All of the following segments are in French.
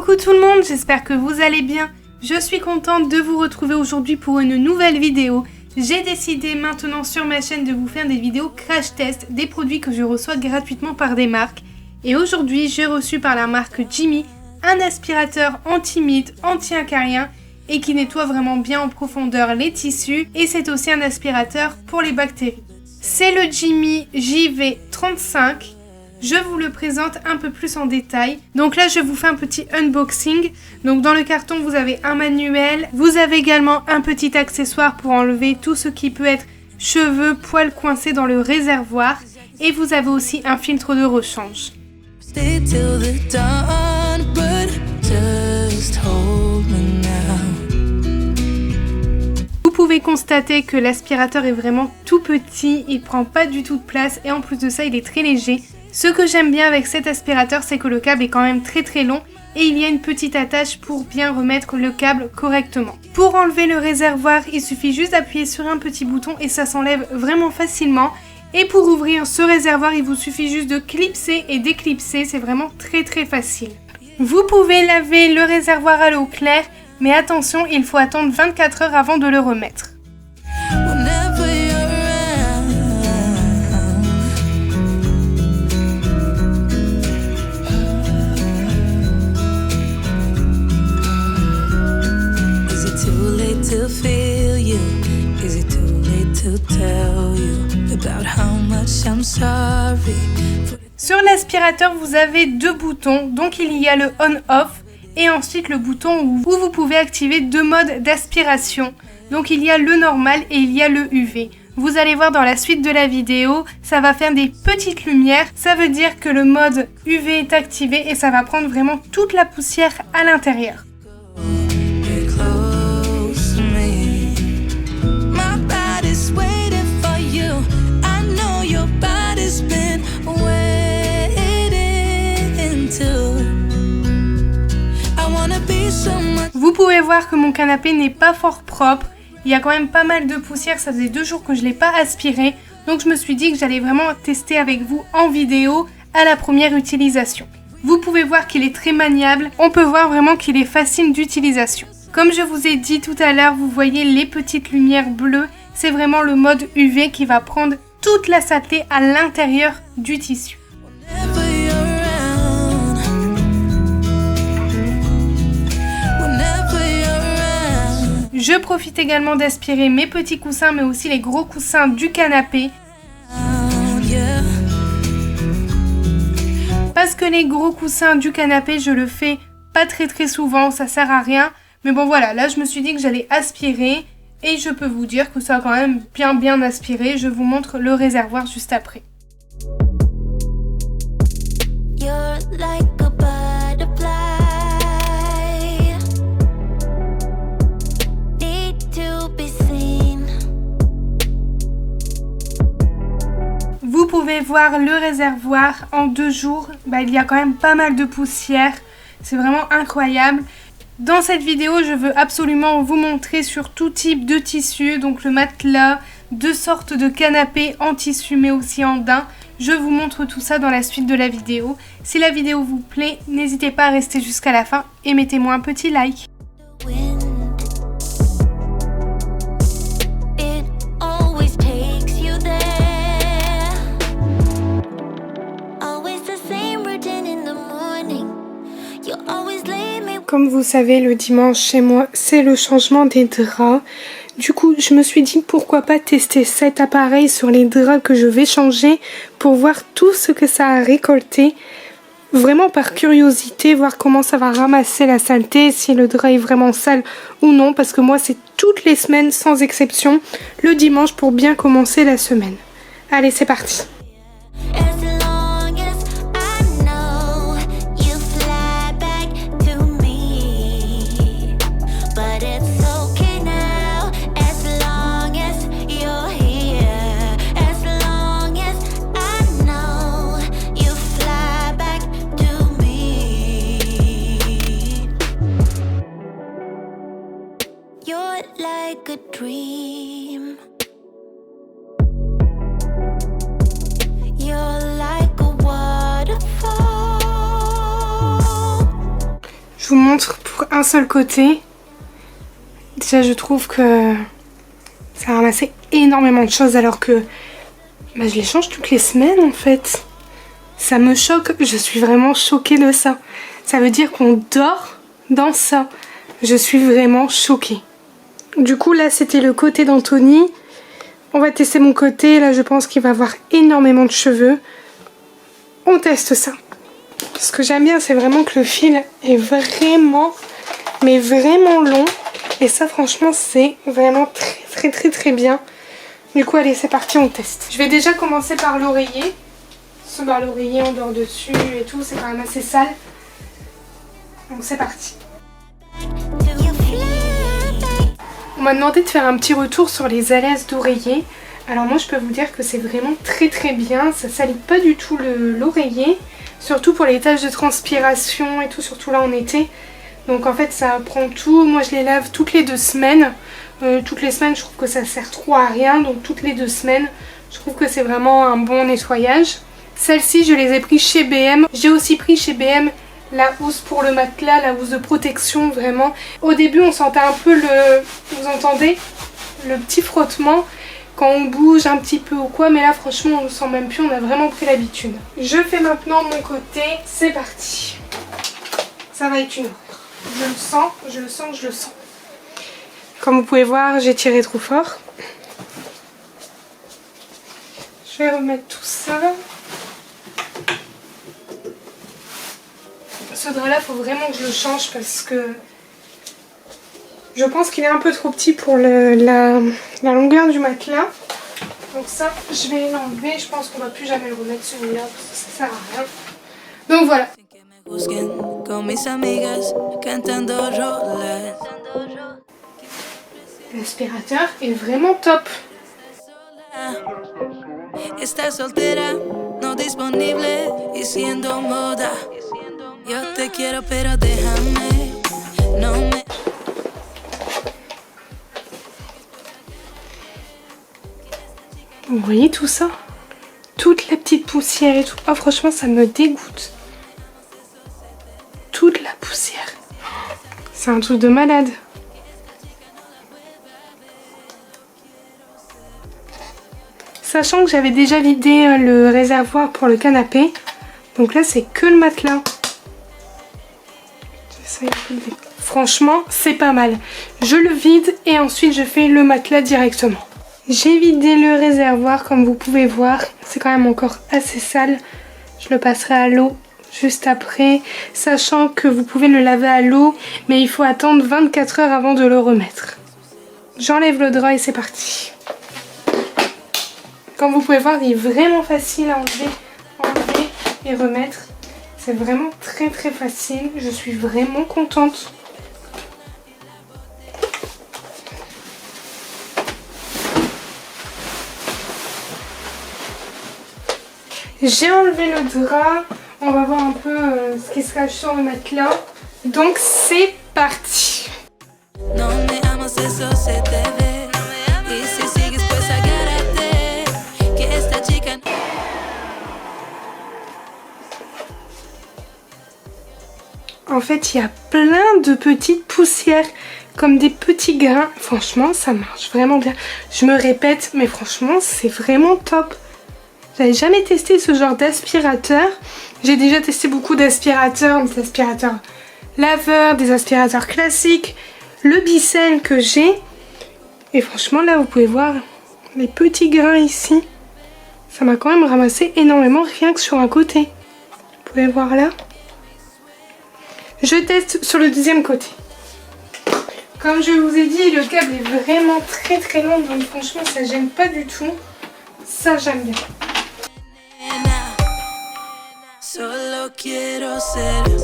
Coucou tout le monde, j'espère que vous allez bien. Je suis contente de vous retrouver aujourd'hui pour une nouvelle vidéo. J'ai décidé maintenant sur ma chaîne de vous faire des vidéos crash test des produits que je reçois gratuitement par des marques. Et aujourd'hui, j'ai reçu par la marque Jimmy un aspirateur anti-mite, anti-acarien et qui nettoie vraiment bien en profondeur les tissus. Et c'est aussi un aspirateur pour les bactéries. C'est le Jimmy JV35. Je vous le présente un peu plus en détail. Donc là, je vous fais un petit unboxing. Donc dans le carton, vous avez un manuel. Vous avez également un petit accessoire pour enlever tout ce qui peut être cheveux, poils coincés dans le réservoir. Et vous avez aussi un filtre de rechange. Vous pouvez constater que l'aspirateur est vraiment tout petit. Il ne prend pas du tout de place et en plus de ça, il est très léger. Ce que j'aime bien avec cet aspirateur, c'est que le câble est quand même très long et il y a une petite attache pour bien remettre le câble correctement. Pour enlever le réservoir, il suffit juste d'appuyer sur un petit bouton et ça s'enlève vraiment facilement. Et pour ouvrir ce réservoir, il vous suffit juste de clipser et déclipser, c'est vraiment très facile. Vous pouvez laver le réservoir à l'eau claire, mais attention, il faut attendre 24 heures avant de le remettre. Sur l'aspirateur, vous avez deux boutons, donc il y a le on-off et ensuite le bouton où vous pouvez activer deux modes d'aspiration. Donc il y a le normal et il y a le UV. Vous allez voir dans la suite de la vidéo, ça va faire des petites lumières. Ça veut dire que le mode UV est activé et ça va prendre vraiment toute la poussière à l'intérieur. Vous pouvez voir que mon canapé n'est pas fort propre. Il y a quand même pas mal de poussière, ça faisait 2 jours que je ne l'ai pas aspiré. Donc je me suis dit que j'allais vraiment tester avec vous en vidéo à la première utilisation. Vous pouvez voir qu'il est très maniable, on peut voir vraiment qu'il est facile d'utilisation. Comme je vous ai dit tout à l'heure, vous voyez les petites lumières bleues, c'est vraiment le mode UV qui va prendre toute la saleté à l'intérieur du tissu. Je profite également d'aspirer mes petits coussins, mais aussi les gros coussins du canapé. Parce que les gros coussins du canapé, je le fais pas très souvent, ça sert à rien. Mais bon voilà, là je me suis dit que j'allais aspirer et je peux vous dire que ça a quand même bien aspiré. Je vous montre le réservoir juste après. Vous pouvez voir le réservoir en 2 jours, il y a quand même pas mal de poussière, c'est vraiment incroyable. Dans cette vidéo, je veux absolument vous montrer sur tout type de tissu, donc le matelas, 2 sortes de canapés en tissu mais aussi en daim. Je vous montre tout ça dans la suite de la vidéo. Si la vidéo vous plaît, n'hésitez pas à rester jusqu'à la fin et mettez-moi un petit like. Comme vous savez, le dimanche chez moi, c'est le changement des draps. Du coup, je me suis dit pourquoi pas tester cet appareil sur les draps que je vais changer pour voir tout ce que ça a récolté. Vraiment par curiosité, voir comment ça va ramasser la saleté, si le drap est vraiment sale ou non. Parce que moi, c'est toutes les semaines sans exception, le dimanche pour bien commencer la semaine. Allez, c'est parti. Like a dream. You're like a waterfall. Je vous montre pour un seul côté. Déjà je trouve que ça a ramassé énormément de choses alors que bah, je les change toutes les semaines en fait. Ça me choque, je suis vraiment choquée de ça. Ça veut dire qu'on dort dans ça. Je suis vraiment choquée. Du coup là c'était le côté d'Anthony. On va tester mon côté. Là je pense qu'il va avoir énormément de cheveux. On teste ça. Ce que j'aime bien c'est vraiment que le fil est vraiment, mais vraiment long. Et ça franchement c'est vraiment très bien. Du coup allez c'est parti, on teste. Je vais déjà commencer par l'oreiller. Bah, l'oreiller on dort dessus et tout, c'est quand même assez sale. Donc c'est parti. On m'a demandé de faire un petit retour sur les alaises d'oreiller. Alors moi je peux vous dire que c'est vraiment très bien. Ça salit pas du tout l'oreiller. Surtout pour les taches de transpiration et tout, surtout là en été. Donc en fait ça prend tout. Moi je les lave toutes les 2 semaines. Toutes les semaines je trouve que ça sert trop à rien. Donc toutes les 2 semaines je trouve que c'est vraiment un bon nettoyage. Celles-ci je les ai pris chez BM. J'ai aussi pris chez BM la housse pour le matelas, la housse de protection vraiment. Au début on sentait un peu vous entendez le petit frottement quand on bouge un petit peu ou quoi, mais là franchement on ne sent même plus, on a vraiment pris l'habitude. Je fais maintenant mon côté, c'est parti. Ça va être une horreur. Je le sens. Comme vous pouvez voir, j'ai tiré trop fort. Je vais remettre tout ça. Ce drap là, faut vraiment que je le change parce que je pense qu'il est un peu trop petit pour la longueur du matelas. Donc ça, je vais l'enlever. Je pense qu'on va plus jamais le remettre celui-là parce que ça sert à rien. Donc voilà. L'aspirateur est vraiment top. Vous voyez tout ça? Toute la petite poussière et tout. Oh franchement ça me dégoûte. Toute la poussière. C'est un truc de malade. Sachant que j'avais déjà vidé le réservoir pour le canapé. Donc là c'est que le matelas. Franchement c'est pas mal. Je le vide et ensuite je fais le matelas directement. J'ai vidé le réservoir comme vous pouvez voir. C'est quand même encore assez sale. Je le passerai à l'eau juste après. Sachant que vous pouvez le laver à l'eau. Mais il faut attendre 24 heures avant de le remettre. J'enlève le drap et c'est parti. Comme vous pouvez voir, il est vraiment facile à enlever et remettre. C'est vraiment très facile. Je suis vraiment contente. J'ai enlevé le drap. On va voir un peu ce qui se cache sur le matelas. Donc c'est parti. En fait, il y a plein de petites poussières, comme des petits grains. Franchement, ça marche vraiment bien. Je me répète, mais franchement, c'est vraiment top. J'avais jamais testé ce genre d'aspirateur. J'ai déjà testé beaucoup d'aspirateurs, des aspirateurs laveurs, des aspirateurs classiques, le Bicel que j'ai. Et franchement, là, vous pouvez voir les petits grains ici. Ça m'a quand même ramassé énormément, rien que sur un côté. Vous pouvez voir là. Je teste sur le deuxième côté. Comme je vous ai dit, le câble est vraiment très long, donc franchement, ça gêne pas du tout. Ça, j'aime bien. Solo quiero ser no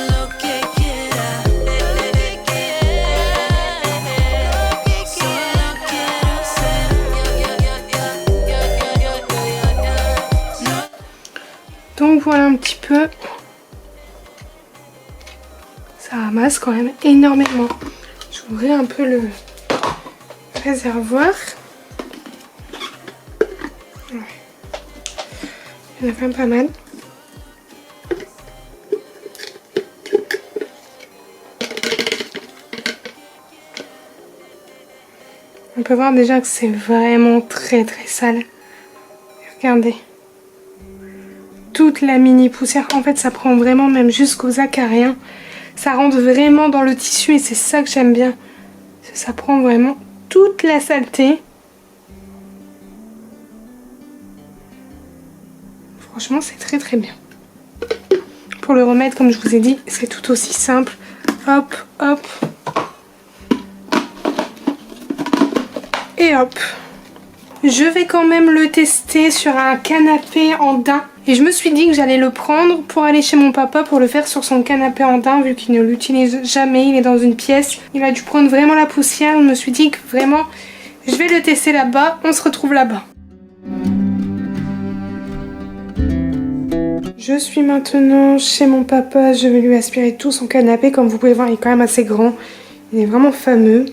lo que quiera. Solo quiero ser. Donc voilà un petit peu. Ça ramasse quand même énormément. Je vais ouvrir un peu le réservoir. Il y en a quand même pas mal. peut voir déjà que c'est vraiment très très sale. Regardez. Toute la mini poussière. En fait, ça prend vraiment même jusqu'aux acariens. Ça rentre vraiment dans le tissu et c'est ça que j'aime bien. Ça prend vraiment toute la saleté. Franchement, c'est très très bien. Pour le remettre, comme je vous ai dit, c'est tout aussi simple. Hop, hop. Et hop. Je vais quand même le tester sur un canapé en daim. Et je me suis dit que j'allais le prendre pour aller chez mon papa pour le faire sur son canapé en daim vu qu'il ne l'utilise jamais. Il est dans une pièce. Il a dû prendre vraiment la poussière. Je me suis dit que vraiment, je vais le tester là-bas. On se retrouve là-bas. Je suis maintenant chez mon papa. Je vais lui aspirer tout son canapé. Comme vous pouvez voir, il est quand même assez grand. Il est vraiment fameux.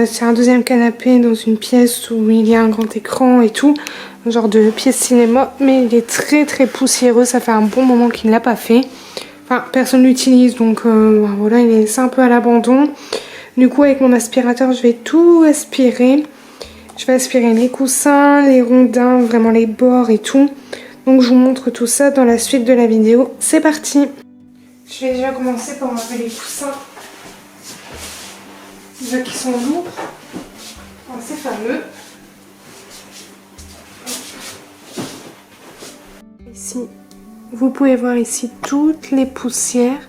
C'est un deuxième canapé dans une pièce où il y a un grand écran et tout. Un genre de pièce cinéma. Mais il est très très poussiéreux. Ça fait un bon moment qu'il ne l'a pas fait. Enfin, personne l'utilise. Donc voilà, il est un peu à l'abandon. Du coup, avec mon aspirateur, je vais tout aspirer. Je vais aspirer les coussins, les rondins, vraiment les bords et tout. Donc je vous montre tout ça dans la suite de la vidéo. C'est parti! Je vais déjà commencer par enlever les coussins. Déjà qui sont lourds. C'est fameux. Ici, vous pouvez voir ici toutes les poussières.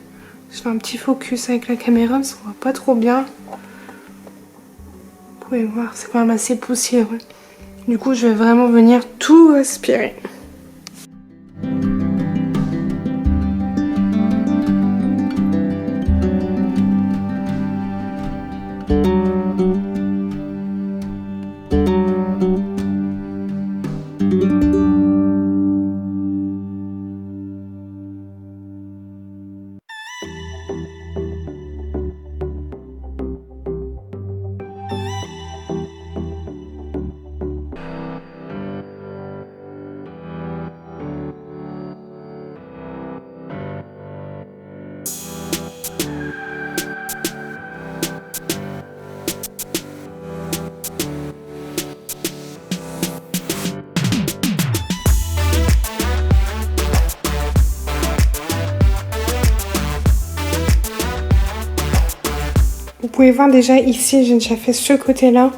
Je fais un petit focus avec la caméra parce qu'on voit pas trop bien. Vous pouvez voir, c'est quand même assez poussiéreux. Du coup, je vais vraiment venir tout aspirer. Vous pouvez voir déjà ici, j'ai déjà fait ce côté-là.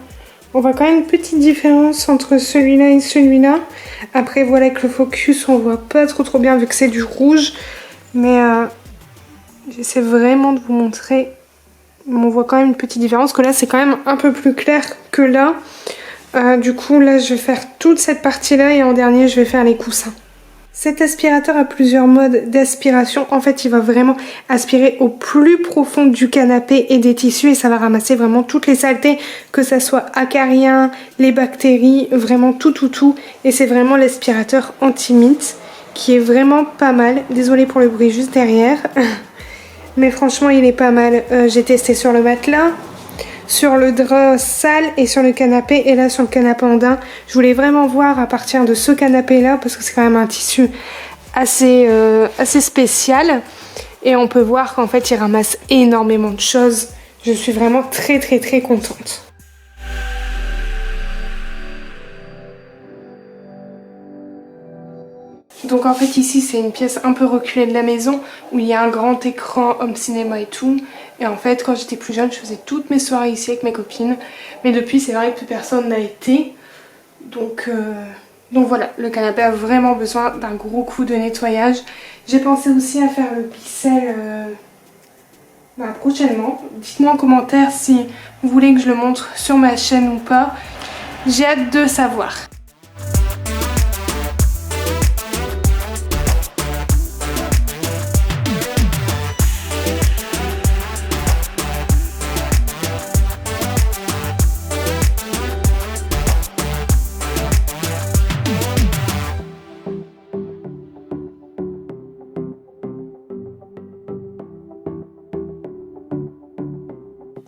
On voit quand même une petite différence entre celui-là et celui-là. Après, voilà, avec le focus, on voit pas trop bien vu que c'est du rouge. Mais j'essaie vraiment de vous montrer. On voit quand même une petite différence, que là, c'est quand même un peu plus clair que là. Du coup, là, je vais faire toute cette partie-là et en dernier, je vais faire les coussins. Cet aspirateur a plusieurs modes d'aspiration. En fait, il va vraiment aspirer au plus profond du canapé et des tissus et ça va ramasser vraiment toutes les saletés, que ça soit acariens, les bactéries, vraiment tout. Et c'est vraiment l'aspirateur anti-mite qui est vraiment pas mal. Désolée pour le bruit juste derrière. Mais franchement, il est pas mal. J'ai testé sur le matelas, sur le drap sale et sur le canapé. Et là, sur le canapé en daim, je voulais vraiment voir à partir de ce canapé-là, parce que c'est quand même un tissu assez spécial. Et on peut voir qu'en fait, il ramasse énormément de choses. Je suis vraiment très contente. Donc en fait ici c'est une pièce un peu reculée de la maison où il y a un grand écran home cinéma et tout. Et en fait quand j'étais plus jeune je faisais toutes mes soirées ici avec mes copines. Mais depuis c'est vrai que plus personne n'a été. Donc voilà, le canapé a vraiment besoin d'un gros coup de nettoyage. J'ai pensé aussi à faire le pixel prochainement. Dites-moi en commentaire si vous voulez que je le montre sur ma chaîne ou pas. J'ai hâte de savoir.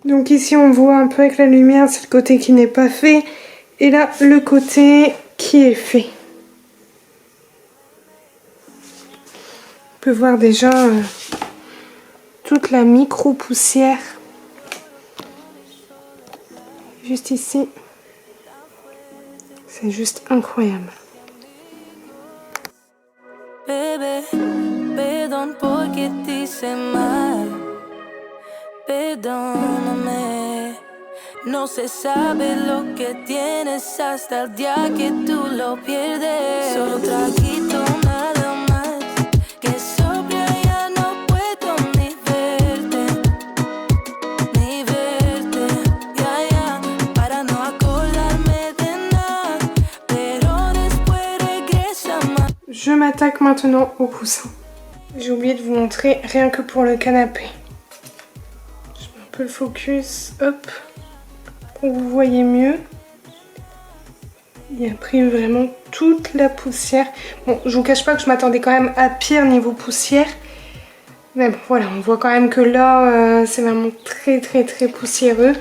Donc ici on voit un peu avec la lumière, c'est le côté qui n'est pas fait. Et là, le côté qui est fait. On peut voir déjà toute la micro poussière. Juste ici. C'est juste incroyable. Bebé, perdón porque te hice mal. Perdóname. No se sabe lo que tienes hasta el día que tú lo pierdes. Solo un traguito nada más. Que sobria ya no puedo ni verte. Ni verte. Ya, ya. Para no acordarme de nada. Pero después regresa más. Je m'attaque maintenant au coussin. J'ai oublié de vous montrer rien que pour le canapé. Je mets un peu le focus, hop, pour que vous voyez mieux. Il a pris vraiment toute la poussière. Bon, je vous cache pas que je m'attendais quand même à pire niveau poussière. Mais bon, voilà, on voit quand même que là, c'est vraiment très très très poussiéreux.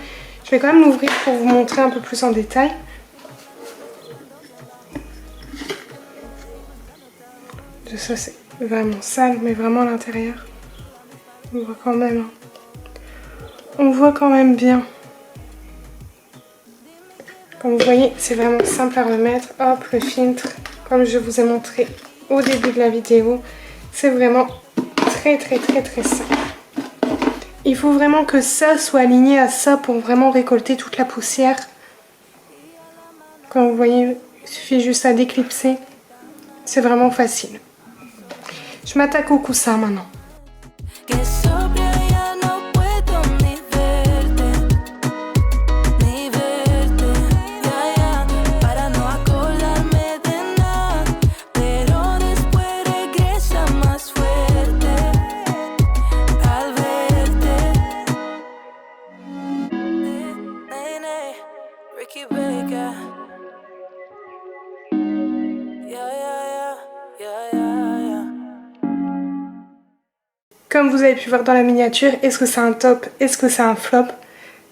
Je vais quand même l'ouvrir pour vous montrer un peu plus en détail. Ça c'est vraiment sale, mais vraiment à l'intérieur. On voit quand même. On voit quand même bien. Comme vous voyez, c'est vraiment simple à remettre. Hop, le filtre, comme je vous ai montré au début de la vidéo. C'est vraiment très très très très simple. Il faut vraiment que ça soit aligné à ça pour vraiment récolter toute la poussière. Comme vous voyez, il suffit juste à déclipser. C'est vraiment facile. Je m'attaque au coussin maintenant. Comme vous avez pu voir dans la miniature, est-ce que c'est un top? Est-ce que c'est un flop?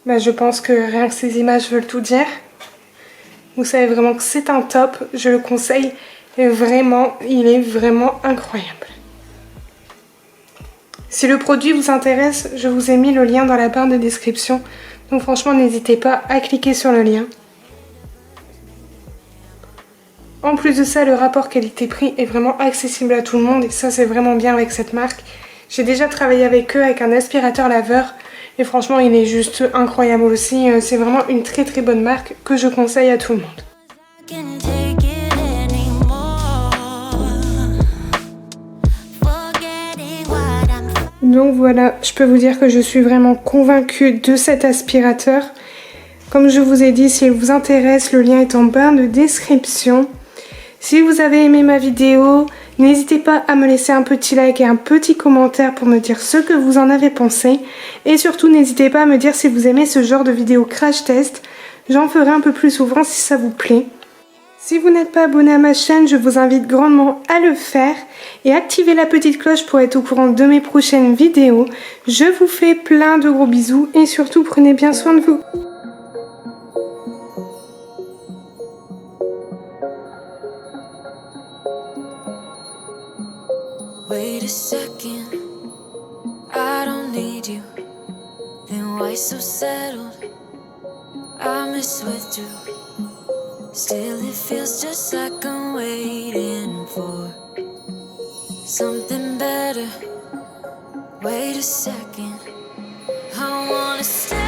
Ben, je pense que rien que ces images veulent tout dire. Vous savez vraiment que c'est un top, je le conseille. Et vraiment, il est vraiment incroyable. Si le produit vous intéresse, je vous ai mis le lien dans la barre de description. Donc franchement, n'hésitez pas à cliquer sur le lien. En plus de ça, le rapport qualité-prix est vraiment accessible à tout le monde. Et ça, c'est vraiment bien avec cette marque. J'ai déjà travaillé avec eux avec un aspirateur laveur et franchement il est juste incroyable aussi. C'est vraiment une très très bonne marque que je conseille à tout le monde. Donc voilà, je peux vous dire que je suis vraiment convaincue de cet aspirateur. Comme je vous ai dit, s'il vous intéresse, le lien est en barre de description. Si vous avez aimé ma vidéo, n'hésitez pas à me laisser un petit like et un petit commentaire pour me dire ce que vous en avez pensé. Et surtout, n'hésitez pas à me dire si vous aimez ce genre de vidéo crash test. J'en ferai un peu plus souvent si ça vous plaît. Si vous n'êtes pas abonné à ma chaîne, je vous invite grandement à le faire. Et activez la petite cloche pour être au courant de mes prochaines vidéos. Je vous fais plein de gros bisous et surtout prenez bien soin de vous. Wait a second, I don't need you. Then why so settled? I miswithdrew. Still it feels just like I'm waiting for something better. Wait a second, I wanna stay.